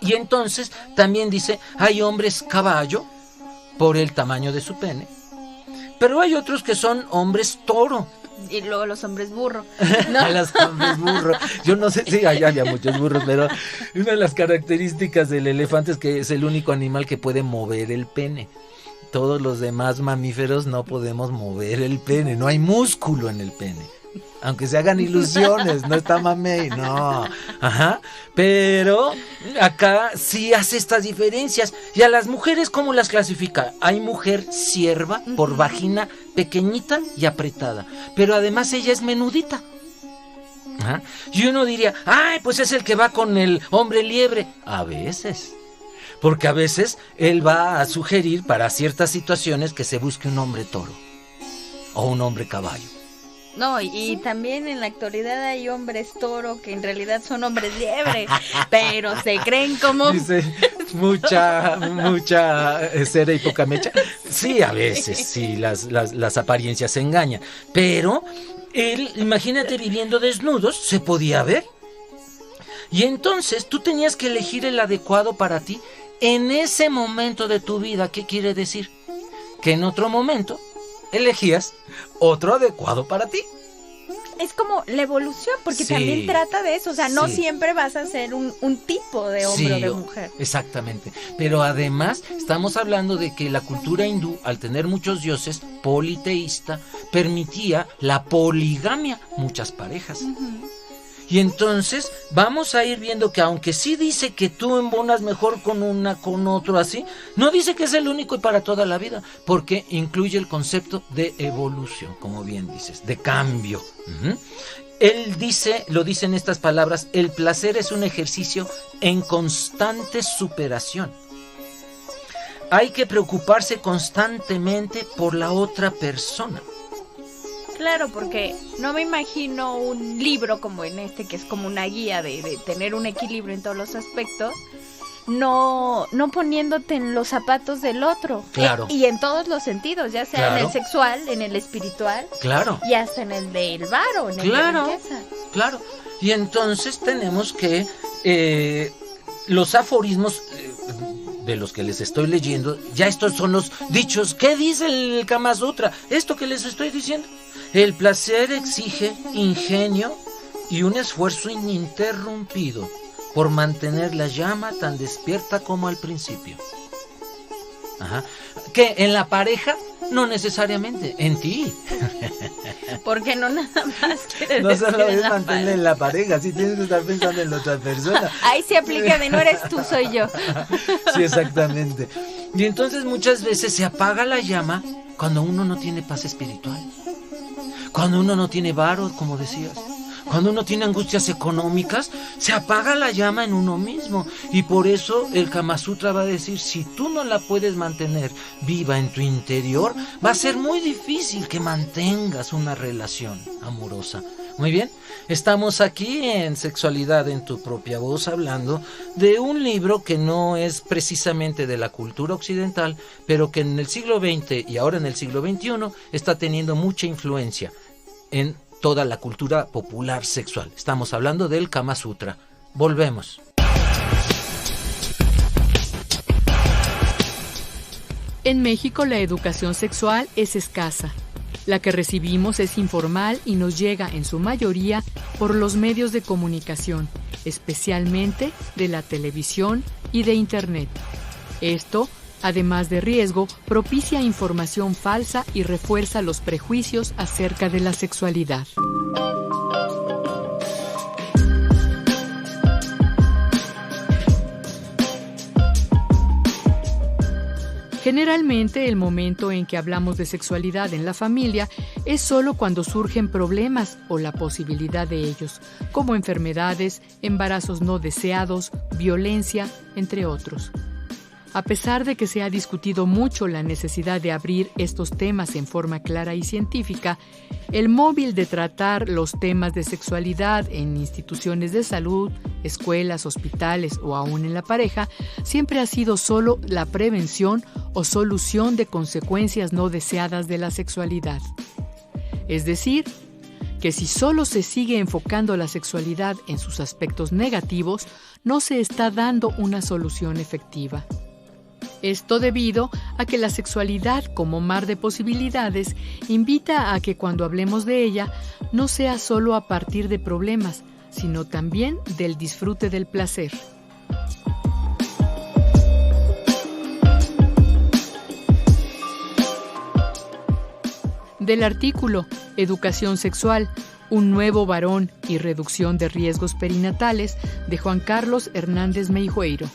Y entonces también dice, hay hombres caballo por el tamaño de su pene, pero hay otros que son hombres toro. Y luego los hombres burro. ¿No? Los hombres burro. Yo no sé si hay muchos burros, pero una de las características del elefante es que es el único animal que puede mover el pene. Todos los demás mamíferos no podemos mover el pene, no hay músculo en el pene. Aunque se hagan ilusiones, no está mamey, no. Ajá. Pero acá sí hace estas diferencias. Y a las mujeres, ¿cómo las clasifica? Hay mujer cierva por vagina pequeñita y apretada. Pero además ella es menudita. Ajá. Y uno diría, ay, pues es el que va con el hombre liebre. A veces. Porque a veces él va a sugerir para ciertas situaciones que se busque un hombre toro. O un hombre caballo. No, y también en la actualidad hay hombres toro que en realidad son hombres liebre, pero se creen como... Dice, mucha cera y poca mecha. Sí, a veces, sí, las apariencias se engañan. Pero él, imagínate, viviendo desnudos, se podía ver. Y entonces tú tenías que elegir el adecuado para ti en ese momento de tu vida. ¿Qué quiere decir? Que en otro momento elegías otro adecuado para ti. Es como la evolución, porque también trata de eso, o sea, no siempre vas a ser un tipo de hombre o de mujer. Exactamente, pero además estamos hablando de que la cultura hindú, al tener muchos dioses, politeísta, permitía la poligamia, muchas parejas. Y entonces vamos a ir viendo que aunque sí dice que tú embonas mejor con una, con otro así, no dice que es el único y para toda la vida, porque incluye el concepto de evolución, como bien dices, de cambio. Él dice, lo dice en estas palabras, el placer es un ejercicio en constante superación. Hay que preocuparse constantemente por la otra persona. Claro, porque no me imagino un libro como en este, que es como una guía de tener un equilibrio en todos los aspectos, no poniéndote en los zapatos del otro. Claro. Y en todos los sentidos, ya sea en el sexual, en el espiritual, claro, y hasta en el del varo, en el de la riqueza. Claro. Y entonces tenemos que los aforismos de los que les estoy leyendo, ya estos son los dichos. ¿Qué dice el Kama Sutra? Esto que les estoy diciendo. El placer exige ingenio y un esfuerzo ininterrumpido por mantener la llama tan despierta como al principio. Ajá. ¿Qué? ¿En la pareja? No necesariamente, en ti. Porque no nada más quieres no solo es mantenerla en la pareja, sí tienes que estar pensando en la otra persona. Ahí se aplica de no eres tú, soy yo. Sí, exactamente. Y entonces muchas veces se apaga la llama cuando uno no tiene paz espiritual. Cuando uno no tiene varo, como decías. Cuando uno tiene angustias económicas, se apaga la llama en uno mismo. Y por eso el Kama Sutra va a decir, si tú no la puedes mantener viva en tu interior, va a ser muy difícil que mantengas una relación amorosa. Muy bien, estamos aquí en Sexualidad en tu propia voz, hablando de un libro que no es precisamente de la cultura occidental, pero que en el siglo XX y ahora en el siglo XXI está teniendo mucha influencia en toda la cultura popular sexual. Estamos hablando del Kama Sutra. Volvemos. En México la educación sexual es escasa. La que recibimos es informal y nos llega en su mayoría por los medios de comunicación, especialmente de la televisión y de Internet. Esto, además de riesgo, propicia información falsa y refuerza los prejuicios acerca de la sexualidad. Generalmente, el momento en que hablamos de sexualidad en la familia es solo cuando surgen problemas o la posibilidad de ellos, como enfermedades, embarazos no deseados, violencia, entre otros. A pesar de que se ha discutido mucho la necesidad de abrir estos temas en forma clara y científica, el móvil de tratar los temas de sexualidad en instituciones de salud, escuelas, hospitales o aún en la pareja, siempre ha sido solo la prevención o solución de consecuencias no deseadas de la sexualidad. Es decir, que si solo se sigue enfocando la sexualidad en sus aspectos negativos, no se está dando una solución efectiva. Esto debido a que la sexualidad, como mar de posibilidades, invita a que cuando hablemos de ella no sea solo a partir de problemas, sino también del disfrute del placer. Del artículo Educación sexual, un nuevo varón y reducción de riesgos perinatales, de Juan Carlos Hernández Meijueiro.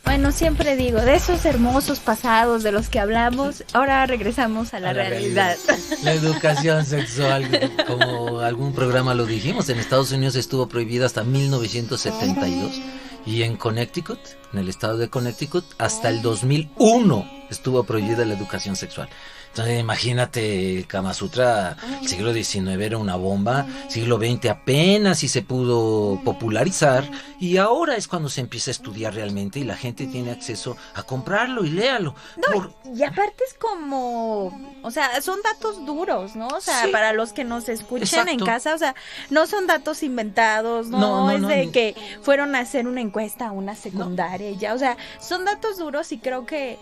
Bueno, siempre digo, de esos hermosos pasados de los que hablamos, ahora regresamos a la realidad. La educación sexual, como algún programa lo dijimos, en Estados Unidos estuvo prohibida hasta 1972 y en Connecticut, en el estado de Connecticut, hasta el 2001 estuvo prohibida la educación sexual. Entonces imagínate, el Kama Sutra, el siglo XIX era una bomba, siglo XX apenas si se pudo popularizar, y ahora es cuando se empieza a estudiar realmente y la gente tiene acceso a comprarlo y léalo. Y aparte es como, o sea, son datos duros, ¿no? O sea, sí, para los que nos escuchan en casa, o sea, no son datos inventados, no es de que fueron a hacer una encuesta a una secundaria y ya, o sea, son datos duros y creo que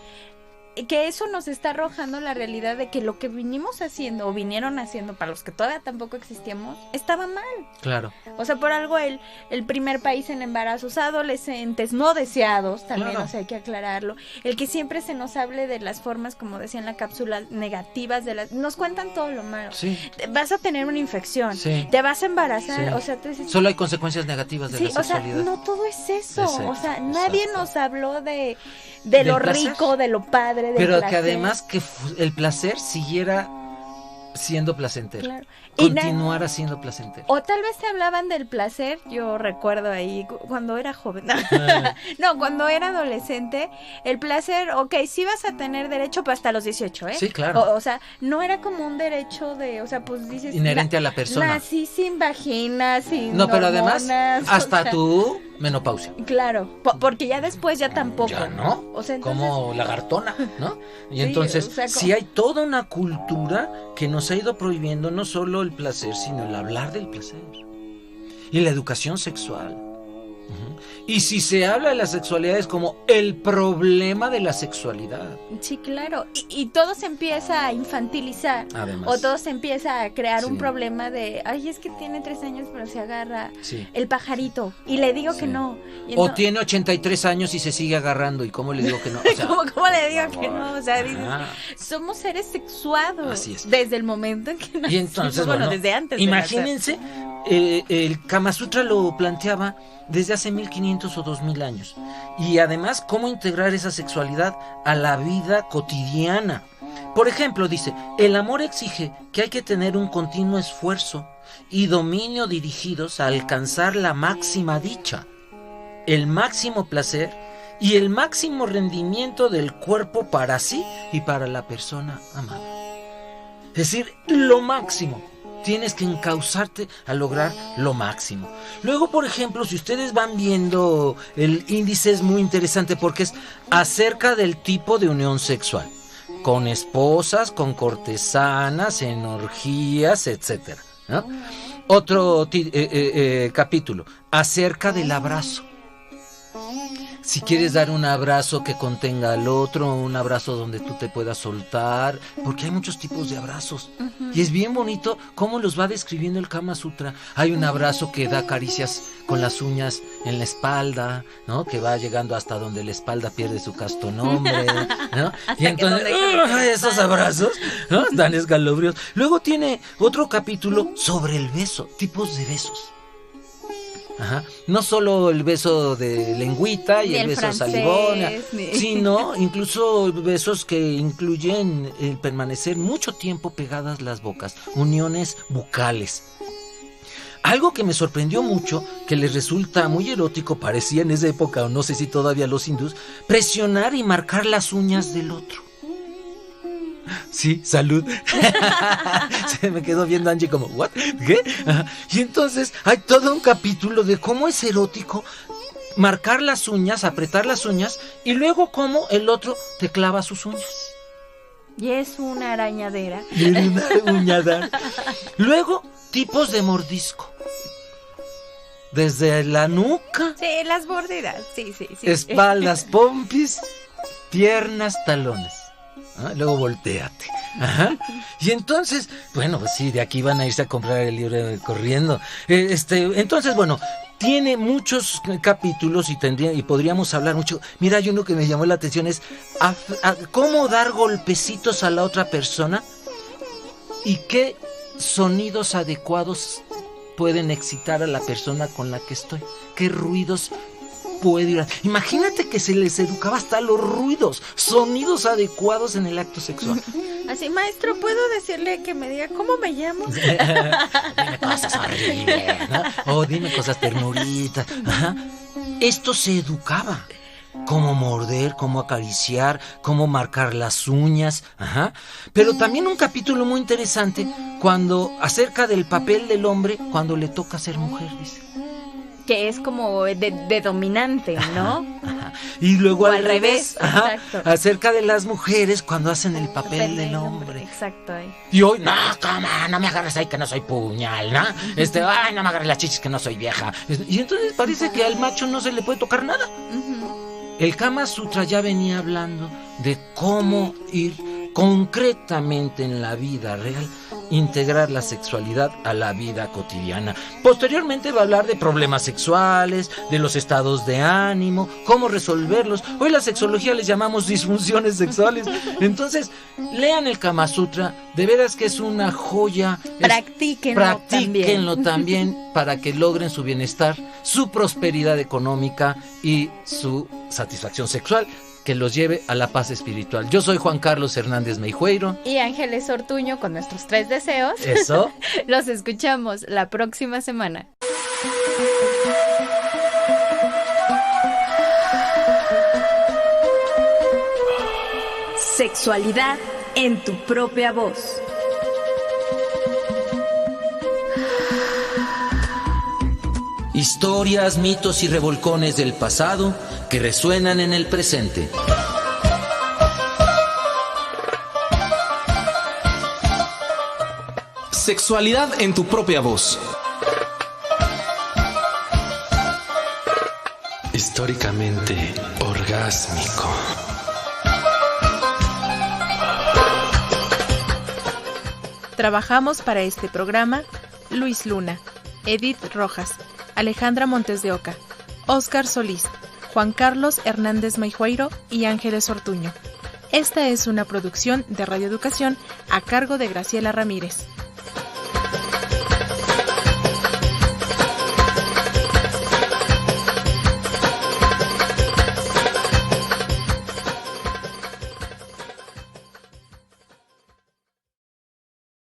eso nos está arrojando la realidad de que lo que vinimos haciendo o vinieron haciendo para los que todavía tampoco existíamos estaba mal. Claro. O sea, por algo el primer país en embarazos adolescentes no deseados, también, claro, o sea, hay que aclararlo. El que siempre se nos hable de las formas, como decía en la cápsula, negativas de las... Nos cuentan todo lo malo. Sí. Vas a tener una infección, sí, te vas a embarazar, sí, o sea, tú dices... Solo hay consecuencias negativas de la sexualidad. O sea, no todo es eso. Exacto, o sea, nadie nos habló de lo placer, rico, de lo padre, pero placer. Que además que el placer siguiera siendo placentero, claro, continuara siendo placentero. O tal vez te hablaban del placer, yo recuerdo ahí cuando era joven, no, cuando era adolescente, el placer, sí vas a tener derecho pero hasta los 18, ¿eh? Sí, claro. O sea, no era como un derecho de, o sea, pues dices... Inherente a la persona. Nací sin vagina, sin no, pero hormonas, además, hasta tu menopausia. Claro, porque ya después ya tampoco. Ya no, o sea, entonces, como lagartona, ¿no? Y sí, entonces, o sea, sí hay toda una cultura que nos ha ido prohibiendo no solo el placer, sino el hablar del placer. Y la educación sexual. Y si se habla de la sexualidad es como el problema de la sexualidad. Sí, claro. Y todo se empieza a infantilizar. Además. O todo se empieza a crear un problema de, es que tiene 3 años pero se agarra el pajarito. Y le digo que no. O tiene 83 años y se sigue agarrando. ¿Y cómo le digo que no? O sea, ¿Cómo le digo que no? O sea, dices, somos seres sexuados. Así es. Desde el momento en que nacimos. Y entonces, desde antes. Imagínense, el Kama Sutra lo planteaba desde hace 1500 o 2000 años. Y además, cómo integrar esa sexualidad a la vida cotidiana. Por ejemplo, dice, el amor exige que hay que tener un continuo esfuerzo y dominio dirigidos a alcanzar la máxima dicha, el máximo placer y el máximo rendimiento del cuerpo para sí y para la persona amada. Es decir, lo máximo. Tienes que encauzarte a lograr lo máximo. Luego, por ejemplo, si ustedes van viendo, el índice es muy interesante porque es acerca del tipo de unión sexual. Con esposas, con cortesanas, en orgías, etcétera, ¿no? Otro capítulo, acerca del abrazo. Si quieres dar un abrazo que contenga al otro, un abrazo donde tú te puedas soltar, porque hay muchos tipos de abrazos. Y es bien bonito cómo los va describiendo el Kama Sutra. Hay un abrazo que da caricias con las uñas en la espalda, ¿no? Que va llegando hasta donde la espalda pierde su casto nombre, ¿no? Y entonces, esos abrazos, ¿no? Dan escalofríos. Luego tiene otro capítulo sobre el beso, tipos de besos. Ajá. No solo el beso de lengüita y el beso francés, salivón, sino incluso besos que incluyen el permanecer mucho tiempo pegadas las bocas, uniones bucales. Algo que me sorprendió mucho, que les resulta muy erótico, parecía en esa época, o no sé si todavía los hindús, presionar y marcar las uñas del otro. Sí, salud. Se me quedó viendo Angie como, ¿what? ¿Qué? Y entonces hay todo un capítulo de cómo es erótico marcar las uñas, apretar las uñas, y luego cómo el otro te clava sus uñas. Y es una arañadera. Y es una uñadera. Luego, tipos de mordisco. Desde la nuca. Sí, las borderas. Sí. Espaldas, pompis, piernas, talones. Luego voltéate. Ajá. Y entonces, bueno, pues sí, de aquí van a irse a comprar el libro corriendo. Entonces, bueno, tiene muchos capítulos y podríamos hablar mucho. Mira, hay uno que me llamó la atención, es cómo dar golpecitos a la otra persona y qué sonidos adecuados pueden excitar a la persona con la que estoy. ¿Qué ruidos puede ir? Imagínate que se les educaba hasta los ruidos, sonidos adecuados en el acto sexual. Así, maestro, ¿puedo decirle que me diga cómo me llamo? Dime cosas horribles, ¿no? O dime cosas ternuritas. Ajá. Esto se educaba. Cómo morder, cómo acariciar, cómo marcar las uñas. Ajá. Pero también un capítulo muy interesante acerca del papel del hombre cuando le toca ser mujer, dice. Que es como de dominante, ¿no? Ajá. Y luego al revés, exacto. Acerca de las mujeres cuando hacen el papel del hombre. Exacto. Y hoy, no me agarres ahí que no soy puñal, ¿no? No me agarres las chichis que no soy vieja. Y entonces parece que al macho no se le puede tocar nada. El Kama Sutra ya venía hablando de cómo ir concretamente en la vida real, integrar la sexualidad a la vida cotidiana. Posteriormente va a hablar de problemas sexuales, de los estados de ánimo, cómo resolverlos. Hoy la sexología les llamamos disfunciones sexuales. Entonces, lean el Kama Sutra, de veras que es una joya. Practíquenlo también para que logren su bienestar, su prosperidad económica y su satisfacción sexual, que los lleve a la paz espiritual. Yo soy Juan Carlos Hernández Meijueiro. Y Ángeles Ortuño con nuestros 3 deseos. Eso. Los escuchamos la próxima semana. Sexualidad en tu propia voz. Historias, mitos y revolcones del pasado que resuenan en el presente. Sexualidad en tu propia voz. Históricamente orgásmico. Trabajamos para este programa Luis Luna, Edith Rojas, Alejandra Montes de Oca, Óscar Solís, Juan Carlos Hernández Meijueiro y Ángeles Ortuño. Esta es una producción de Radio Educación a cargo de Graciela Ramírez.